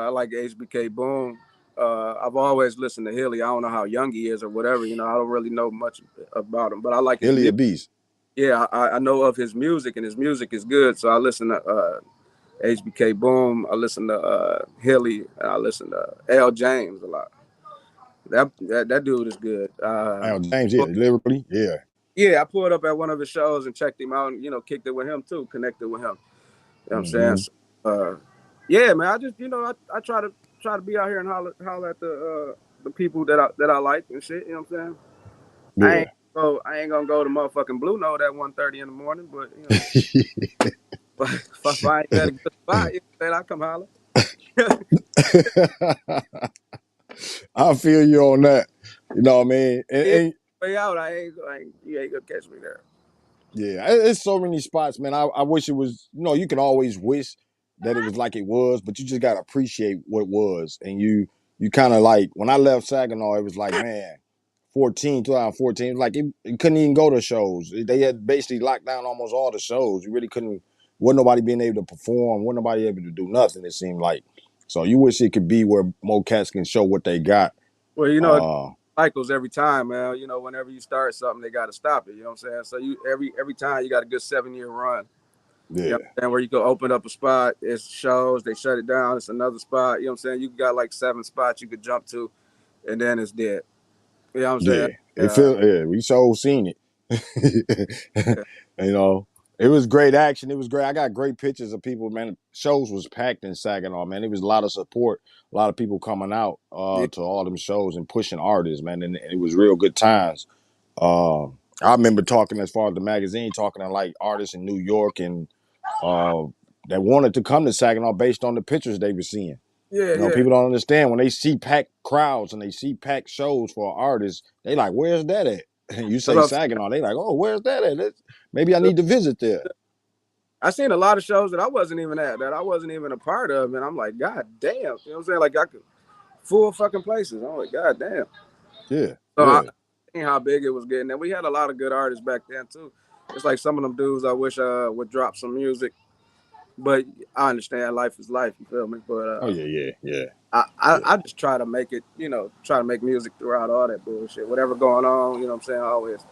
like HBK Boom. I've always listened to Hilly. I don't know how young he is or whatever. You know, I don't really know much about him, but I like his Hilly a music. beast. Yeah, I know of his music, and his music is good. So I listen to HBK Boom. I listen to Hilly, and I listen to L James a lot. That dude is good. Al James, yeah, lyrically, yeah. Yeah, I pulled up at one of his shows and checked him out, and kicked it with him too, connected with him. You know what I'm saying? Mm-hmm. So, yeah, man. I just I try to be out here and holler at the people that I like and shit. You know what I'm saying? I Yeah. ain't I ain't gonna go to motherfucking Blue Note at 1:30 in the morning, but if I ain't at a good spot, you know what I'm saying, I come holler. I feel you on that. You know what I mean? Yeah, way out, you ain't gonna catch me there. Yeah, it's so many spots, man. I wish it was, you can always wish that it was like it was, but you just gotta appreciate what was. And you kind of like when I left Saginaw, it was like, man, 2014, like it couldn't even go to shows. They had basically locked down almost all the shows. You really couldn't, wasn't nobody being able to perform, wasn't nobody able to do nothing, it seemed like. So you wish it could be where more cats can show what they got. Well, Uh cycles every time, man. Whenever you start something, they got to stop it. You know what I'm saying? So every time you got a good 7 year run. You know what yeah, I'm saying? Where you can open up a spot, it shows, they shut it down, it's another spot. You know what I'm saying? You got like 7 spots you could jump to, and then it's dead. You know what I'm saying? yeah. We so seen it. Yeah, you know, it was great action. It was great. I got great pictures of people, man. Shows was packed in Saginaw, man. It was a lot of support, a lot of people coming out yeah, to all them shows and pushing artists, man. And it was real good times. Uh, I remember talking as far as the magazine, talking to like artists in New York and uh, that wanted to come to Saginaw based on the pictures they were seeing. yeah, yeah. People don't understand when they see packed crowds and they see packed shows for artists, they like, where's that at? And you That's say what I'm saying. Saginaw, they like, oh, where's that at? Maybe I need to visit there. I seen a lot of shows that I wasn't even at, that I wasn't even a part of, and I'm like, God damn. You know what I'm saying? Like I could full fucking places. I'm like, God damn. Yeah, So I yeah, seen how big it was getting, and we had a lot of good artists back then too. It's like some of them dudes I wish would drop some music, but I understand life is life. You feel me? But oh yeah, yeah, yeah, yeah, I just try to make it, try to make music throughout all that bullshit. Whatever going on, you know what I'm saying? I always,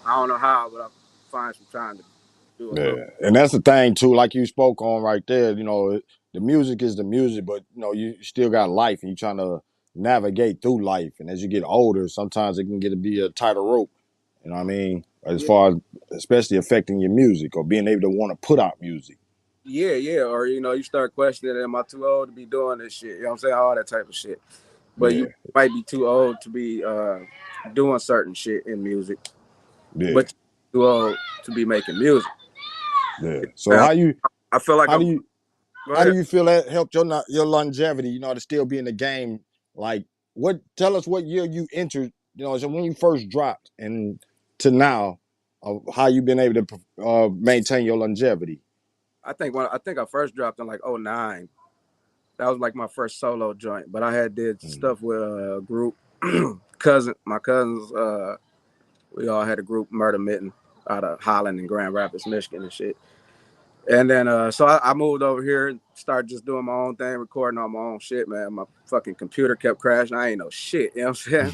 I don't know how, but I find some time to do a little. yeah. And that's the thing too, like you spoke on right there. The music is the music, but you still got life, and you trying to navigate through life. And as you get older, sometimes it can get to be a tighter rope. You know what I mean? As Yeah, far as especially affecting your music or being able to want to put out music. yeah, yeah. Or you start questioning, am I too old to be doing this shit? You know what I'm saying? All that type of shit. But Yeah, you might be too old to be doing certain shit in music, yeah, but you're too old to be making music. yeah. So I I feel like how do I'm. you Go how do ahead. you feel that helped your longevity? To still be in the game. Like, tell us what year you entered. So when you first dropped and to now, of how you been able to maintain your longevity. I think I first dropped in like '09. That was like my first solo joint. But I had did Mm. stuff with a group, my cousins. We all had a group, Murder Mitten, out of Holland and Grand Rapids, Michigan, and shit. And then so I moved over here and started just doing my own thing, recording on my own shit, man. My fucking computer kept crashing. I ain't know shit. You know what I'm saying?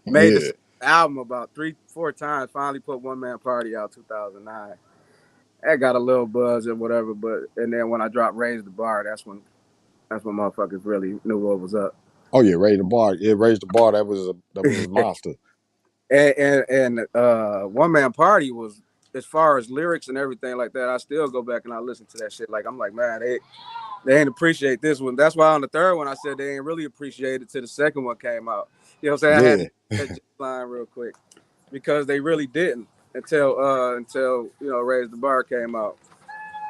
Made Yeah, this album about 3, 4 times. Finally put One Man Party out 2009. That got a little buzz or whatever, but and then when I dropped Raise the Bar, that's when motherfuckers really knew what was up. oh yeah, raise the bar. Yeah, raise the bar. That was a monster. And One Man Party was, as far as lyrics and everything like that, I still go back and I listen to that shit. Like I'm like, man, they ain't appreciate this one. That's why on the third one I said they ain't really appreciate it till the second one came out. You know what I'm saying? I had to Yeah, get that line real quick because they really didn't until Raise the Bar came out.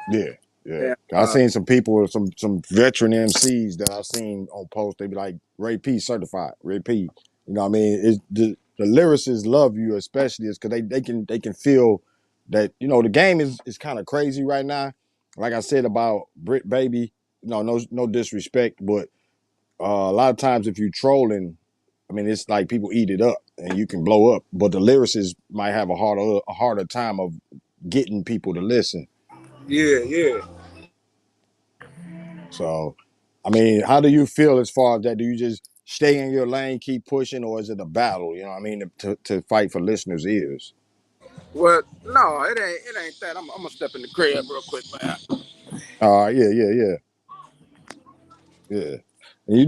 yeah. Yeah. And I seen some people, some veteran MCs that I've seen on post. They be like Ray P certified, Ray P. You know what I mean? It's the lyricists love you, especially is because they can feel that, the game is kind of crazy right now. Like I said about Brit Baby, no disrespect, but a lot of times if you trolling, I mean, it's like people eat it up and you can blow up, but the lyricists might have a harder time of getting people to listen. yeah, yeah. So, I mean, how do you feel as far as that? Do you just stay in your lane, keep pushing, or is it a battle? You know what I mean, to fight for listeners' ears. Well, no, it ain't that. I'm gonna step in the crib real quick, man. Yeah, yeah, yeah. Yeah. And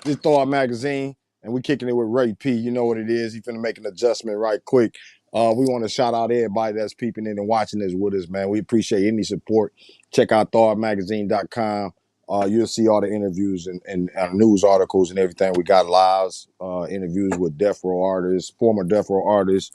this Thawed magazine, and we kicking it with Ray P. You know what it is. He finna make an adjustment right quick. We want to shout out everybody that's peeping in and watching this with us, man. We appreciate any support. Check out thawedmagazine.com. You'll see all the interviews and news articles and everything. We got lives, interviews with death row artists, former death row artists,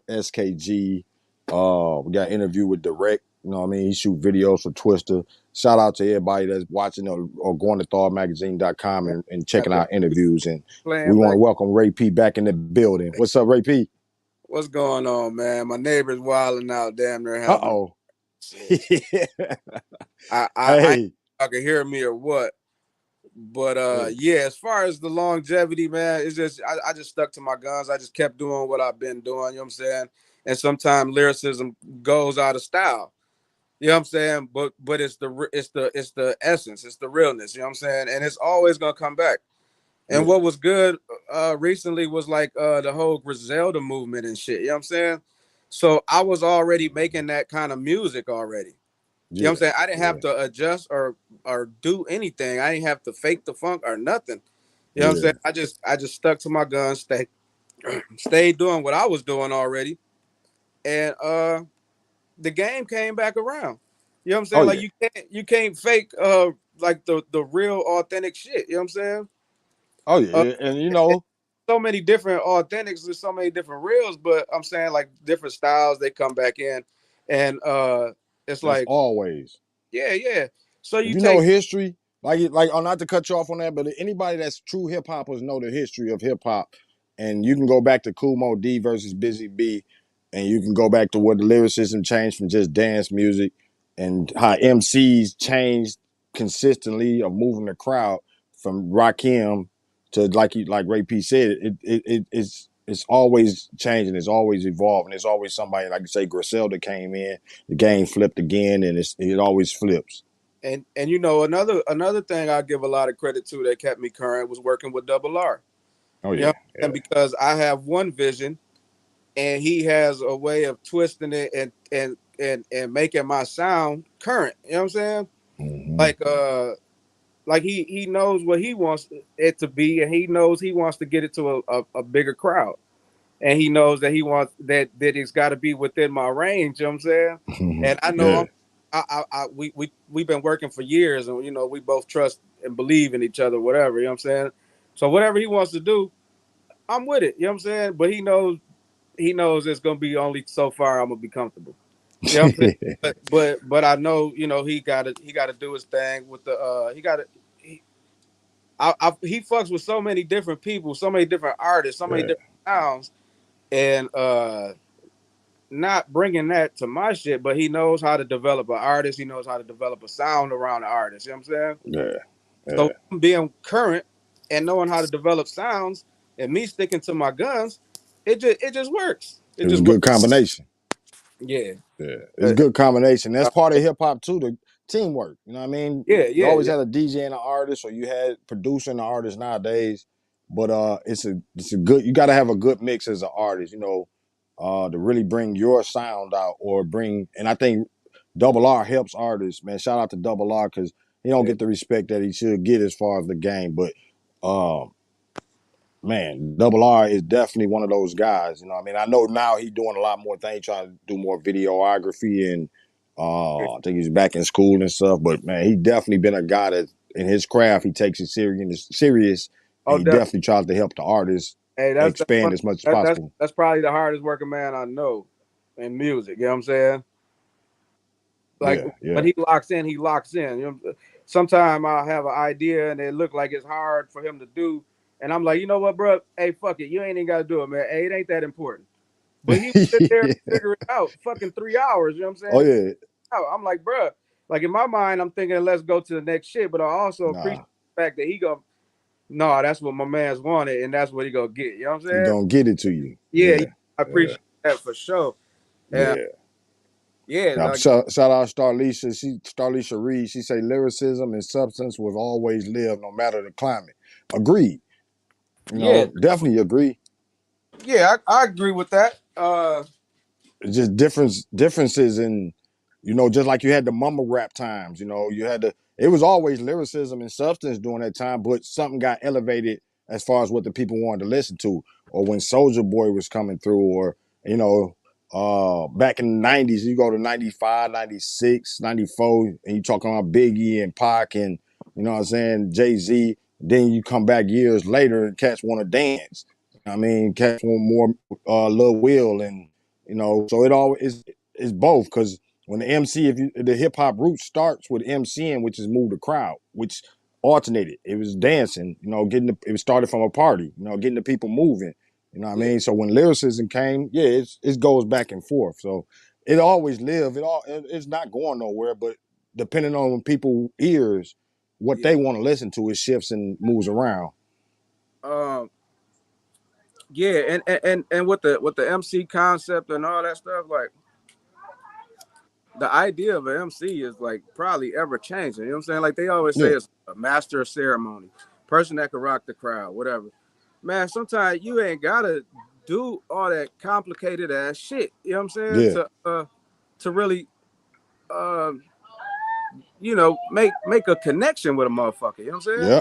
SKG. We got interview with Direct. You know what I mean? He shoot videos for Twister. Shout out to everybody that's watching or going to thawedmagazine.com and Got checking the out interviews. And we playing want to back. welcome Ray P back in the building. What's up, Ray P? What's going on, man? My neighbor's wilding out, damn near Uh having a oh. so I Hey. I can hear me or what. But Yeah. yeah, as far as the longevity, man, it's just I just stuck to my guns. I just kept doing what I've been doing, you know what I'm saying? And sometimes lyricism goes out of style. You know what I'm saying? But it's the essence, it's the realness, you know what I'm saying? And it's always gonna come back. And Yeah. what was good recently was like the whole Griselda movement and shit. You know what I'm saying? So I was already making that kind of music already. You know what I'm Yeah. saying? I didn't have Yeah. to adjust or do anything. I didn't have to fake the funk or nothing. You know what I'm saying? Yeah. I just stuck to my guns, stayed doing what I was doing already, and the game came back around. You know what I'm Oh saying? Like yeah. you can't fake like the real authentic shit. You know what I'm saying? Oh Uh, yeah. And so many different authentics, there's so many different reels, but I'm saying like different styles they come back in, and it's that's like always. yeah, yeah. So If you you know take history, not to cut you off on that, but anybody that's true hip hoppers know the history of hip hop, and you can go back to Kumo D versus Busy B, and you can go back to what the lyricism changed from just dance music, and how MCs changed consistently of moving the crowd from Rakim to like Ray P said, it's always changing, it's always evolving, it's always somebody like you say Griselda came in, the game flipped again, and it always flips. and you know another thing I give a lot of credit to that kept me current was working with Double R. Oh You know, yeah, and yeah. because I have one vision and he has a way of twisting it and making my sound current. You know what I'm saying? Mm-hmm. Like like he knows what he wants it to be, and he knows he wants to get it to a bigger crowd, and he knows that he wants that it's got to be within my range. You know what I'm saying? And I know Yeah, we've been working for years, and we both trust and believe in each other, whatever. You know what I'm saying? So whatever he wants to do, I'm with it. You know what I'm saying? But he knows it's gonna be only so far I'm gonna be comfortable. You know what I'm saying? But I know he gotta do his thing with the he gotta he he fucks with so many different people, so many different artists, so many yeah, different sounds, and not bringing that to my shit. But he knows how to develop an artist. He knows how to develop a sound around the artist. You know what I'm saying? yeah, So yeah. being current and knowing how to develop sounds and me sticking to my guns, it just works. It It was just a works. good combination. Yeah. Yeah, it's a Uh, good combination. That's uh, part of hip hop too. The teamwork. You know what I mean? yeah, You yeah, always yeah. had a DJ and an artist, or you had producing an artist nowadays. But it's a good. You got to have a good mix as an artist. To really bring your sound out or bring. And I think Double R helps artists. Man, shout out to Double R because he don't Yeah. get the respect that he should get as far as the game. But um, man, Double R is definitely one of those guys. You know, what I mean, I know now he's doing a lot more things, trying to do more videography, and I think he's back in school and stuff. But man, he definitely been a guy that in his craft he takes it serious, and Oh, he definitely. definitely tries to help the artists Hey, that's expand one, as much as that, that's possible. that's probably the hardest working man I know in music. You know what I'm saying? Like Yeah, when yeah. he locks in, he locks in. You know, sometimes I'll have an idea and it look like it's hard for him to do, and I'm like, you know what, bro? Hey, fuck it, you ain't even got to do it, man. Hey, it ain't that important. But he would sit there and figure it out, fucking 3 hours. You know what I'm Oh saying? yeah. I'm like, bro, like in my mind, I'm thinking, let's go to the next shit. But I also appreciate Nah, the fact that he go, no, that's what my man's wanted, and that's what he gonna get. You know what I'm he saying? gonna get it to you. Yeah, Yeah, I yeah, appreciate that for sure. And yeah. yeah, Now, like shout out Starlisha. Starlisha Reed. She say lyricism and substance will always live, no matter the climate. Agreed. You yeah, know, definitely agree. yeah, I agree with that. It's just differences in, you know, just like you had the mumble rap times. You know, you had the, it was always lyricism and substance during that time, but something got elevated as far as what the people wanted to listen to, or when Soldier Boy was coming through, or you know, back in the 90s, you go to 95, 96, 94, and you talking about Biggie and Pac and, you know what I'm saying, Jay-Z. Then you come back years later and cats want to dance. I mean, cats want more Lil Will, and you know, so it all is both, because when the MC, if you, the hip hop root starts with MCing, which is move the crowd, which alternated. It was dancing, you know, it was started from a party, you know, getting the people moving. You know what I Yeah, mean? So when lyricism came, yeah, it goes back and forth. So it always live. It's not going nowhere. But depending on people's ears, what yeah. they want to listen to, it shifts and moves around. Um, yeah, and with the MC concept and all that stuff, like the idea of an MC is like probably ever changing. You know what I'm saying? Like they always say Yeah, it's a master of ceremony, person that can rock the crowd, whatever. Man, sometimes you ain't gotta do all that complicated ass shit. You know what I'm saying? yeah, To really you know make a connection with a motherfucker. You know what I'm saying? yeah,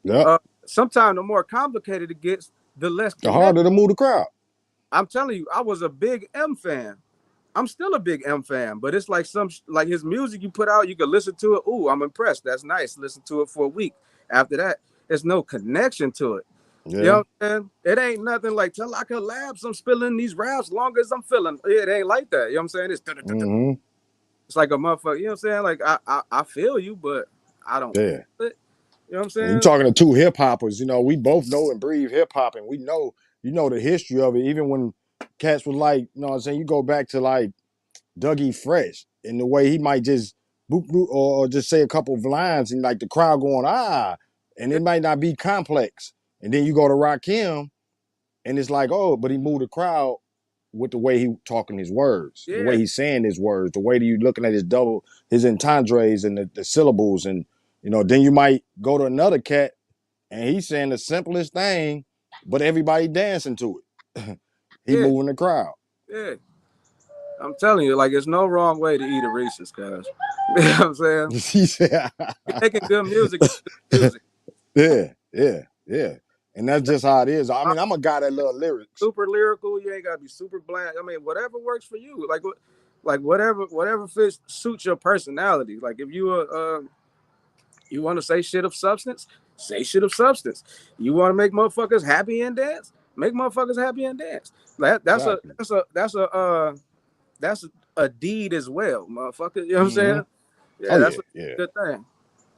yeah. Sometimes the more complicated it gets, the less The connect. harder to move the crowd. I'm telling you, I was a big M fan. I'm still a big M fan, but it's like like his music you put out, you can listen to it. Ooh, I'm impressed. That's nice. Listen to it for a week. After that, there's no connection to it. You know Yeah. what I'm saying? It ain't nothing like till I collapse. I'm spilling these raps long as I'm feeling. It ain't like that. You know what I'm saying? Mm-hmm. It's like a motherfucker. You know what I'm saying? Like I feel you, but I don't Yeah. feel it. You know what I'm And you saying? talking to two hip hoppers, you know, we both know and breathe hip hop, and we know, you know, the history of it. Even when cats was like, you know what I'm saying, you go back to like Dougie Fresh and the way he might just boop, boop, or just say a couple of lines and like the crowd going, ah, and it might not be complex. And then you go to Rakim and it's like, oh, but he moved the crowd with the way he talking his words, the Yeah, way he's saying his words, the way that you looking at his entendres and the syllables. And, you know, then you might go to another cat and he's saying the simplest thing, but everybody dancing to it. He yeah, moving the crowd. yeah. I'm telling you, like, there's no wrong way to eat a Reese's, cuz. You know what I'm saying? He said, You're making good music, it's good music. yeah, yeah, yeah. And that's just how it is. I mean, I'm a guy that love lyrics. Super lyrical, you ain't gotta be super bland. I mean, whatever works for you. Like whatever fits suits your personality. Like if you want to say shit of substance, say shit of substance. You want to make motherfuckers happy and dance, make motherfuckers happy and dance. Exactly. That's a deed as well, motherfucker. You know what I'm Mm-hmm. saying? Oh Yeah, yeah, that's a yeah. good thing.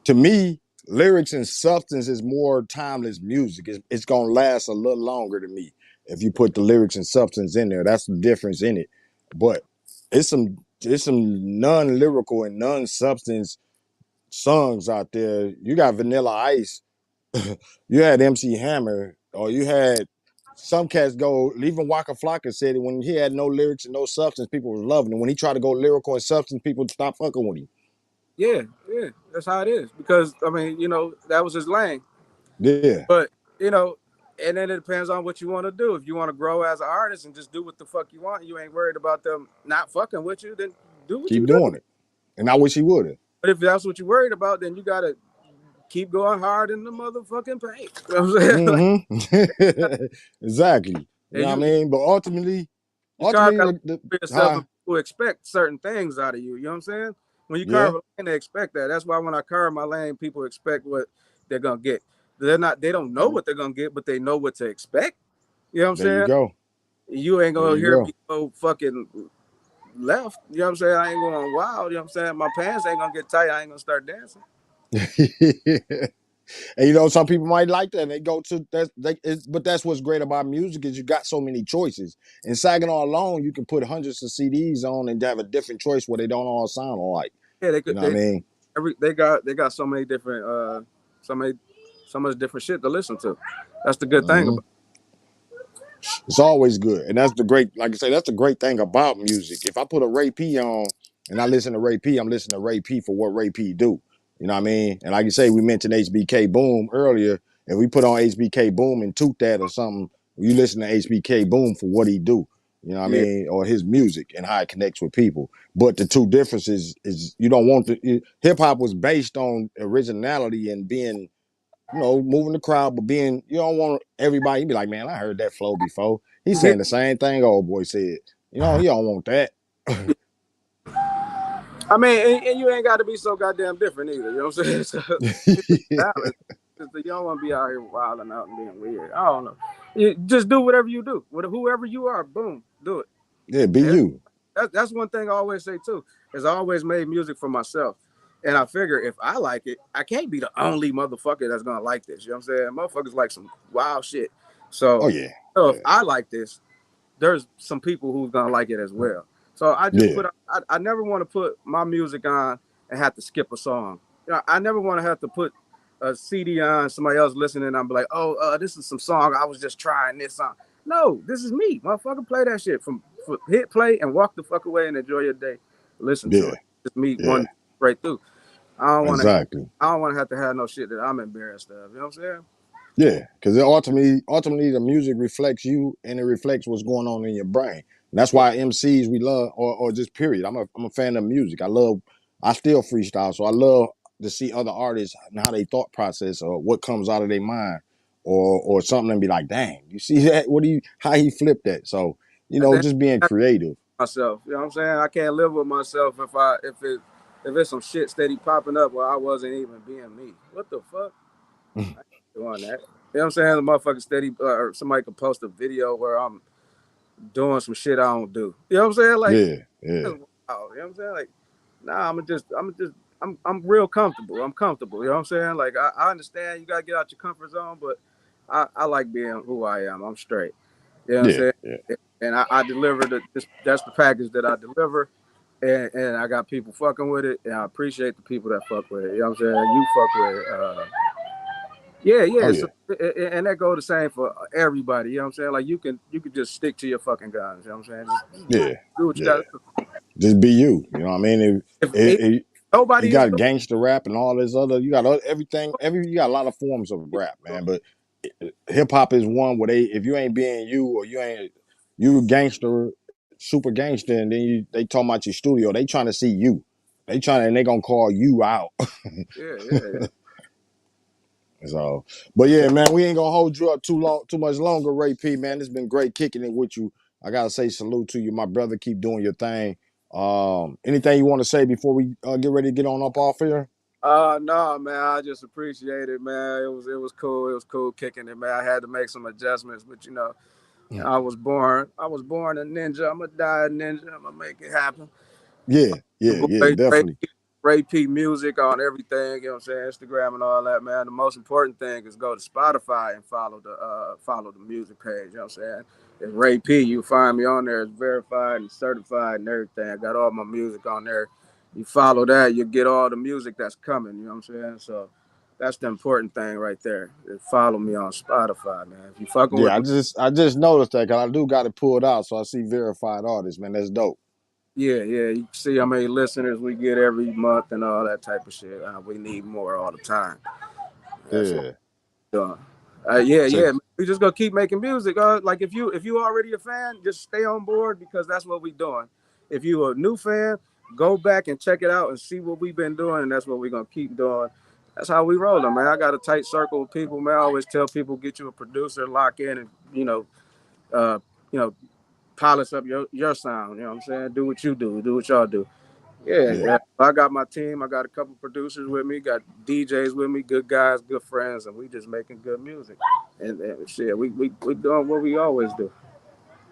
To me, lyrics and substance is more timeless music. It's gonna last a little longer to me if you put the lyrics and substance in there. That's the difference in it. But it's some non-lyrical and non-substance songs out there. You got Vanilla Ice, you had MC Hammer, or you had some cats go. Even Waka Flocka said it when he had no lyrics and no substance, people was loving him. When he tried to go lyrical and substance, people stopped fucking with him. Yeah, yeah, that's how it is. Because I mean, that was his lane. Yeah, But you know, and then it depends on what you want to do. If you want to grow as an artist and just do what the fuck you want, you ain't worried about them not fucking with you, then do what keep you do. doing it. And I wish he would have. But if that's what you're worried about, then you gotta keep going hard in the motherfucking paint. You know what I'm saying? Like, Mm-hmm. Exactly. You and know what I mean? But you carve that ultimately, lane for yourself, huh? and people expect certain things out of you. You know what I'm saying? When you carve Yeah, a lane, they expect that. That's why when I carve my lane, people expect what they're gonna get. They don't know what they're gonna get, but they know what to expect. You know what I'm there you saying? go. You ain't There gonna you hear go. me go fucking left. You know what I'm saying? I ain't going wild. You know what I'm saying? My pants ain't gonna get tight. I ain't gonna start dancing. And you know, some people might like that. And they go to but that's what's great about music is you got so many choices. In Saginaw alone, you can put hundreds of CDs on and have a different choice where they don't all sound alike. Yeah, they You could. know what I mean? They got so many different so many so much different shit to listen to. That's the good thing Mm-hmm. about. It's always good. And that's the great, like I say, that's the great thing about music. If I put a Ray P on and I listen to Ray P, I'm listening to Ray P for what Ray P do. You know what I mean? And like you say, we mentioned HBK Boom earlier. If we put on HBK Boom and toot that or something, you listen to HBK Boom for what he do. You know what I Yeah, mean? Or his music and how it connects with people. But the two differences is you don't want to hip hop was based on originality and being moving the crowd, but being you don't want everybody. You be like, man, I heard that flow before. He's yeah. saying the same thing old boy said. You don't want that. I mean, and you ain't got to be so goddamn different either. You know what I'm saying? So it's just balance. You don't want to be out here wilding out and being weird. I don't know. You just do whatever you do. Whoever you are, boom, do it. Yeah, be And you. that's one thing I always say too. Is I always made music for myself. And I figure if I like it, I can't be the only motherfucker that's gonna like this. You know what I'm saying? Motherfuckers like some wild shit. Oh So, yeah, so if yeah, I like this, there's some people who's gonna like it as well. So I just yeah, put I never want to put my music on and have to skip a song. You know, I never want to have to put a CD on, somebody else listening, and I'm like, oh, this is some song. I was just trying this song. No, this is me. Motherfucker, play that shit from hit play and walk the fuck away and enjoy your day. Listen to yeah, it. Just me yeah. one right through. I don't want to. Exactly. I don't want to have no shit that I'm embarrassed of. You know what I'm saying? Yeah, because ultimately, the music reflects you, and it reflects what's going on in your brain. And that's Yeah. why MCs we love, or just period. I'm a fan of music. I still freestyle, so I love to see other artists and how they thought process or what comes out of their mind, or something, and be like, dang, you see that? How he flipped that? So At the end, just being creative. myself. You know what I'm saying? I can't live with myself if it's some shit steady popping up where I wasn't even being me. What the fuck? I ain't doing that. You know what I'm saying? The motherfucker steady or somebody could post a video where I'm doing some shit I don't do. You know what I'm saying? Like, Yeah, yeah, that's wild. You know what I'm saying? Like, nah, I'm real comfortable. I'm comfortable. You know what I'm saying? Like I understand you gotta get out your comfort zone, but I like being who I am. I'm straight. You know what I'm yeah, saying? yeah, And I deliver that's the package that I deliver. And I got people fucking with it, and I appreciate the people that fuck with it. You know what I'm saying? You fuck with it. Yeah, oh yeah. So, yeah, and that go the same for everybody. You know what I'm saying? Like you can just stick to your fucking guns. You know what I'm saying? Just yeah, do what you yeah. got to do. Just be you. You know what I mean? If You nobody is got doing, gangster rap and all this other. You got everything. You got a lot of forms of rap, man. But hip hop is one where if you ain't being you or you gangster, super gangster, and then they talking about your studio. They trying to see you. They gonna call you out. yeah, yeah, So, but yeah, yeah. man, we ain't gonna hold you up too much longer, Ray P. Man, it's been great kicking it with you. I gotta say salute to you, my brother. Keep doing your thing. Anything you want to say before we get ready to get on up off here? No, man. I just appreciate it, man. It was cool. It was cool kicking it, man. I had to make some adjustments, but I was born a ninja. I'm gonna die a ninja. I'm gonna make it happen. Yeah, Your yeah, boy yeah, definitely. Ray P Music on everything, you know what I'm saying? Instagram and all that, man. The most important thing is go to Spotify and follow the music page, you know what I'm saying? It's Ray P. You find me on there, it's verified and certified and everything. I got all my music on there. You follow that, you get all the music that's coming, you know what I'm saying? So that's the important thing right there. Is follow me on Spotify, man. If you fucking with Yeah, me, I just noticed that because I do got it pulled out, so I see verified artists, man. That's dope. yeah, yeah. You can see how many listeners we get every month and all that type of shit. We need more all the time. That's what Yeah. we're doing. Yeah, So yeah. We just gonna keep making music. Like if you already a fan, just stay on board because that's what we doing. If you a new fan, go back and check it out and see what we've been doing, and that's what we're gonna keep doing. That's how we rolling, man. I got a tight circle of people, man. I always tell people get you a producer, lock in, and uh, you know, polish up your sound. You know what I'm saying? Do what you do what y'all do. Yeah, yeah, yeah. I got my team. I got a couple producers with me. Got DJs with me. Good guys, good friends, and we just making good music. And shit, we doing what we always do.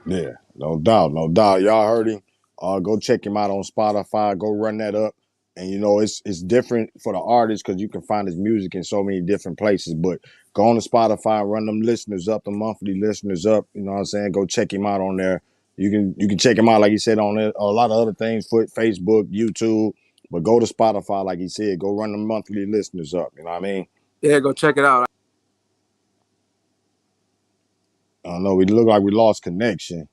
yeah. No doubt, no doubt. Y'all heard him. Go check him out on Spotify. Go run that up. And you know, it's different for the artist because you can find his music in so many different places. But go on to Spotify, run them listeners up, the monthly listeners up. You know what I'm saying? Go check him out on there. You can check him out, like you said, on a lot of other things, Facebook, YouTube. But go to Spotify, like he said, go run the monthly listeners up. You know what I mean? Yeah, go check it out. I don't know. We look like we lost connection.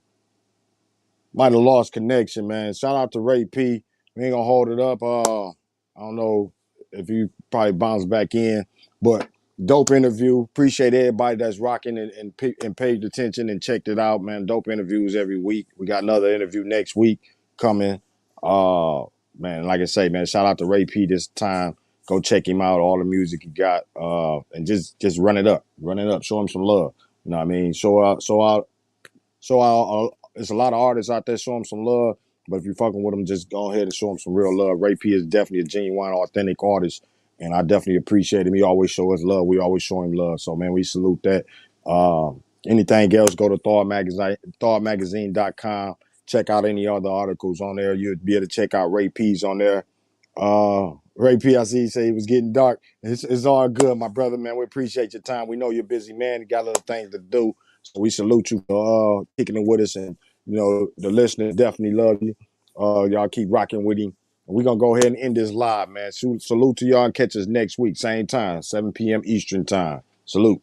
Might have lost connection, man. Shout out to Ray P. We ain't gonna hold it up. I don't know if you probably bounce back in, but dope interview. Appreciate everybody that's rocking and paid attention and checked it out, man. Dope interviews every week. We got another interview next week coming. Uh, man, like I say, man, shout out to Ray P this time. Go check him out, all the music he got, and just run it up, show him some love. You know what I mean? There's a lot of artists out there. Show them some love. But if you're fucking with them, just go ahead and show them some real love. Ray P is definitely a genuine, authentic artist, and I definitely appreciate him. He always show us love. We always show him love. So man, we salute that. Anything else, go to thawedmagazine.com. Check out any other articles on there. You'd be able to check out Ray P's on there. Ray P, I see you say he was getting dark. It's all good, my brother, man. We appreciate your time. We know you're a busy man. You got little things to do. So we salute you for kicking it with us. And, you know, the listeners definitely love you. Y'all keep rocking with him. We're going to go ahead and end this live, man. Salute to y'all and catch us next week, same time, 7 p.m. Eastern time. Salute.